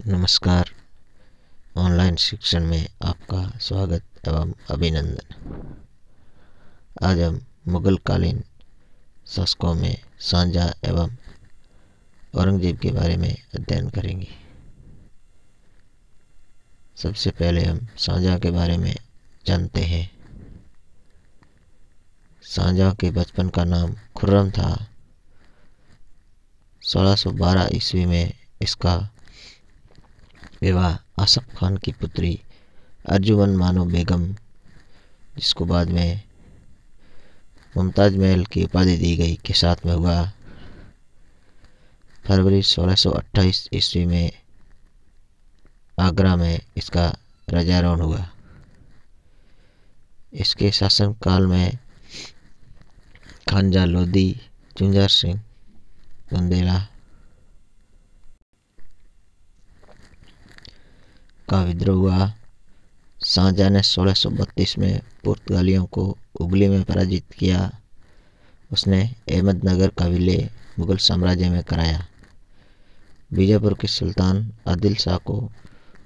नमस्कार। ऑनलाइन शिक्षण में आपका स्वागत एवं अभिनंदन। आज हम मुगलकालीन शासकों में शाहजहां एवं औरंगजेब के बारे में अध्ययन करेंगे। सबसे पहले हम शाहजहां के बारे में जानते हैं। शाहजहां के बचपन का नाम खुर्रम था। 1612 ईस्वी में इसका विवाह आसफ खान की पुत्री अर्जुमन बानो बेगम, जिसको बाद में मुमताज महल की उपाधि दी गई, के साथ में हुआ। फरवरी 1628 ईस्वी में आगरा में इसका ध्वजारोहण हुआ। इसके शासनकाल में खानजा लोदी, झुंझार सिंह, बुंदेला का विद्रोह हुआ। शाहजहां ने 1632 में पुर्तगालियों को हुगली में पराजित किया। उसने अहमदनगर का विलय मुगल साम्राज्य में कराया। बीजापुर के सुल्तान आदिल शाह को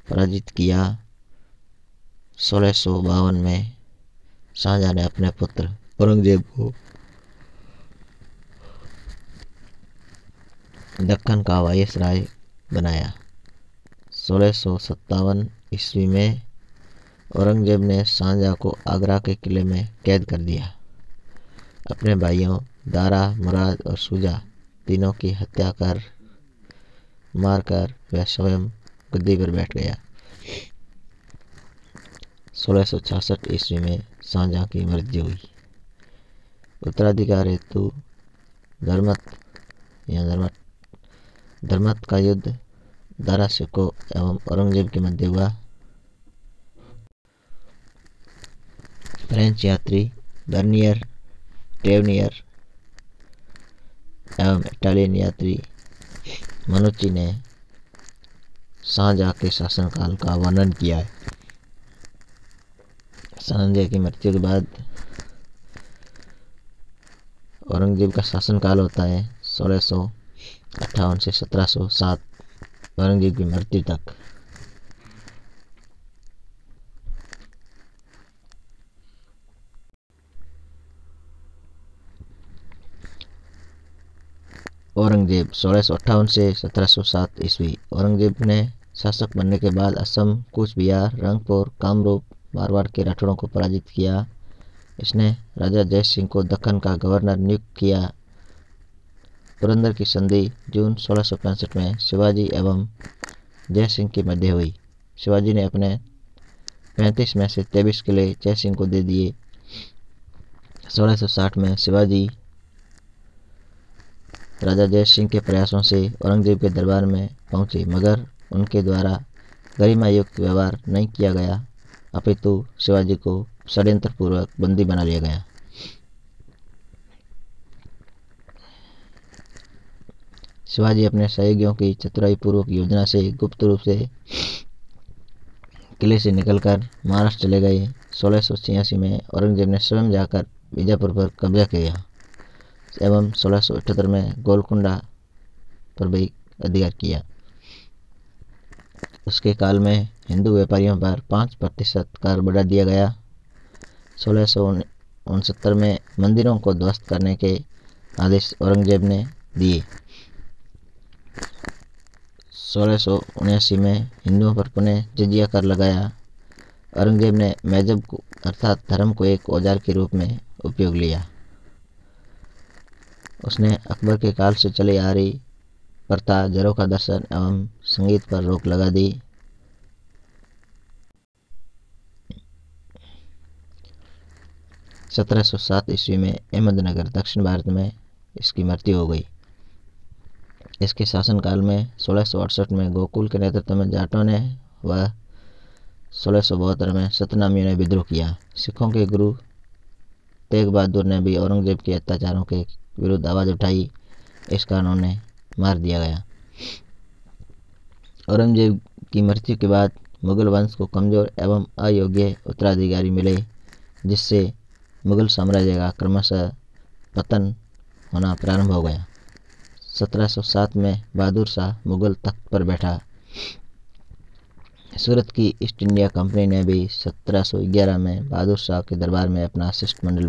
पराजित किया। 1652 में शाहजहां ने अपने पुत्र औरंगजेब को दक्कन का वायसराय बनाया। 1657 ईस्वी में औरंगजेब ने शाहजहां को आगरा के किले में कैद कर दिया। अपने भाइयों दारा, मुराद और शुजा तीनों की हत्या कर मारकर वह स्वयं गद्दी पर बैठ गया। 1666 ईस्वी में शाहजहां की मृत्यु हुई। उत्तराधिकार हेतु धर्मत का युद्ध दारा शिकोह एवं औरंगजेब के मध्य हुआ। फ्रेंच यात्री बर्नियर, टेवनियर एवं इटालियन यात्री मनुची ने शाहजहां के शासनकाल का वर्णन किया है। शाहजहां की मृत्यु के बाद औरंगजेब का शासनकाल होता है 1658 से 1707, औरंगजेब की मृत्यु तक। औरंगजेब 1658 से 1707 ईस्वी। औरंगजेब ने शासक बनने के बाद असम, कूच बिहार, रंगपुर, कामरूप, मारवाड़ के राठौड़ों को पराजित किया। इसने राजा जय सिंह को दक्कन का गवर्नर नियुक्त किया। पुरंदर की संधि जून 1665 में शिवाजी एवं जय सिंह के मध्य हुई। शिवाजी ने अपने 35 में से 23 किले जय सिंह को दे दिए। 1660 में शिवाजी राजा जय सिंह के प्रयासों से औरंगजेब के दरबार में पहुंचे, मगर उनके द्वारा गरिमायुक्त व्यवहार नहीं किया गया, अपितु शिवाजी को षड्यंत्र पूर्वक बंदी बना लिया गया। शिवाजी अपने सहयोगियों की चतुराई पूर्वक योजना से गुप्त रूप से किले से निकलकर महाराष्ट्र चले गए। 1686 में औरंगजेब ने स्वयं जाकर बीजापुर पर कब्जा किया एवं 1678 में गोलकुंडा पर भी अधिकार किया। उसके काल में हिंदू व्यापारियों पर 5% कर बढ़ा दिया गया। 1669 में मंदिरों को ध्वस्त करने के आदेश औरंगजेब ने दिए। 1679 में हिंदुओं पर पुनः जजिया कर लगाया। औरंगजेब ने मजहब को अर्थात धर्म को एक औजार के रूप में उपयोग लिया। उसने अकबर के काल से चली आ रही प्रथा झरोखा दर्शन एवं संगीत पर रोक लगा दी। सन 1707 ईस्वी में अहमदनगर, दक्षिण भारत में इसकी मृत्यु हो गई। इसके शासनकाल में 1668 में गोकुल के नेतृत्व में जाटों ने व 1672 में सतनामियों ने विद्रोह किया। सिखों के गुरु तेग बहादुर ने भी औरंगजेब के अत्याचारों के विरुद्ध आवाज़ उठाई। इस कारण उन्हें मार दिया गया। औरंगजेब की मृत्यु के बाद मुगल वंश को कमजोर एवं अयोग्य उत्तराधिकारी मिले, जिससे मुगल साम्राज्य का क्रमशः पतन होना प्रारंभ हो गया। 1707 में बहादुर शाह मुगल तख्त पर बैठा। सूरत की ईस्ट इंडिया कंपनी ने भी 1711 में बहादुर शाह के दरबार में अपना शिष्टमंडल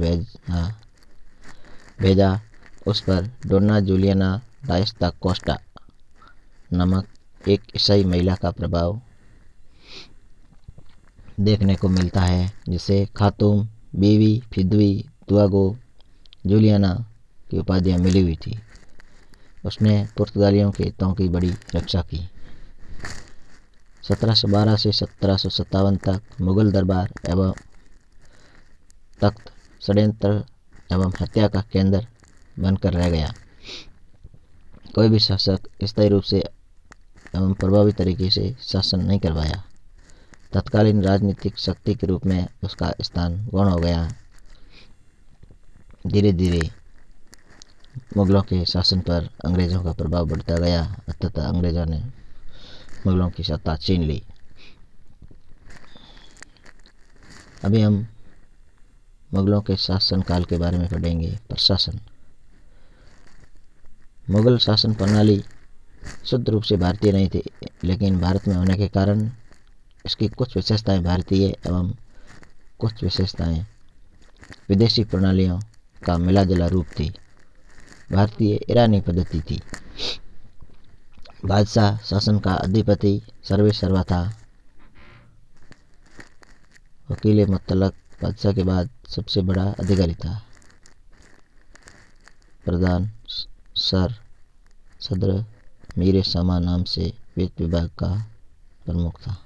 भेजा। उस पर डोना जूलियाना डायस्ता कोस्टा नामक एक ईसाई महिला का प्रभाव देखने को मिलता है, जिसे खातूम, बीवी, फिदवी, दुआगो, जूलियाना की उपाधियां मिली हुई थी। उसने पुर्तगालियों के हितों की बड़ी रक्षा की। 1712 से 1757 तक मुगल दरबार एवं तख्त षड्यंत्र एवं हत्या का केंद्र बनकर रह गया। कोई भी शासक स्थायी रूप से एवं प्रभावी तरीके से शासन नहीं कर पाया। तत्कालीन राजनीतिक शक्ति के रूप में उसका स्थान गौण हो गया। धीरे धीरे मुगलों के शासन पर अंग्रेज़ों का प्रभाव बढ़ता गया तथा अंग्रेज़ों ने मुगलों की सत्ता छीन ली। अभी हम मुगलों के शासन काल के बारे में पढ़ेंगे। प्रशासन। मुगल शासन प्रणाली शुद्ध रूप से भारतीय नहीं थी, लेकिन भारत में होने के कारण इसकी कुछ विशेषताएं भारतीय एवं कुछ विशेषताएं विदेशी प्रणालियों का मिला जुला रूप थी। भारतीय ईरानी पद्धति थी। बादशाह शासन का अधिपति सर्वे सर्वा था। वकील मुतलक बादशाह के बाद सबसे बड़ा अधिकारी था। प्रधान सदर मीर सामा नाम से वित्त विभाग का प्रमुख था।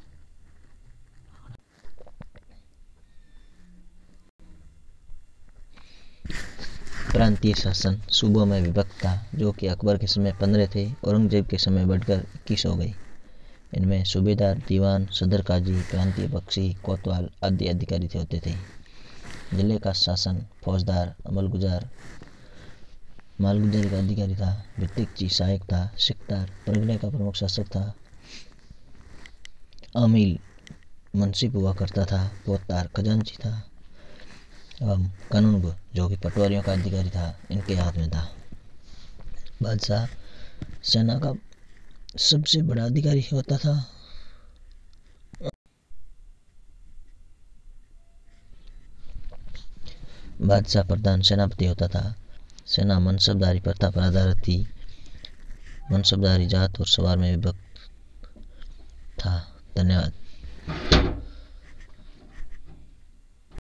प्रांतीय शासन सूबों में विभक्त था, जो कि अकबर के समय 15 थे, औरंगजेब के समय बढ़कर 21 हो गई। इनमें सूबेदार, दीवान, सदर काजी, प्रांतीय बख्शी, कोतवाल आदि अधिकारी होते थे। जिले का शासन फौजदार, मालगुजारी का अधिकारी था। भित्तिकची सहायक था। सिकदार परगने का प्रमुख शासक था। आमिल मुंसिफ हुआ करता था। पोतदार खजांची था एवं कानूनगो जो कि पटवारियों का अधिकारी था, इनके हाथ में था। बादशाह सेना का सबसे बड़ा अधिकारी होता था। बादशाह प्रधान सेनापति होता था। सेना मनसबदारी प्रथा पर आधारित थी। मनसबदारी जात और सवार में विभक्त था। धन्यवाद।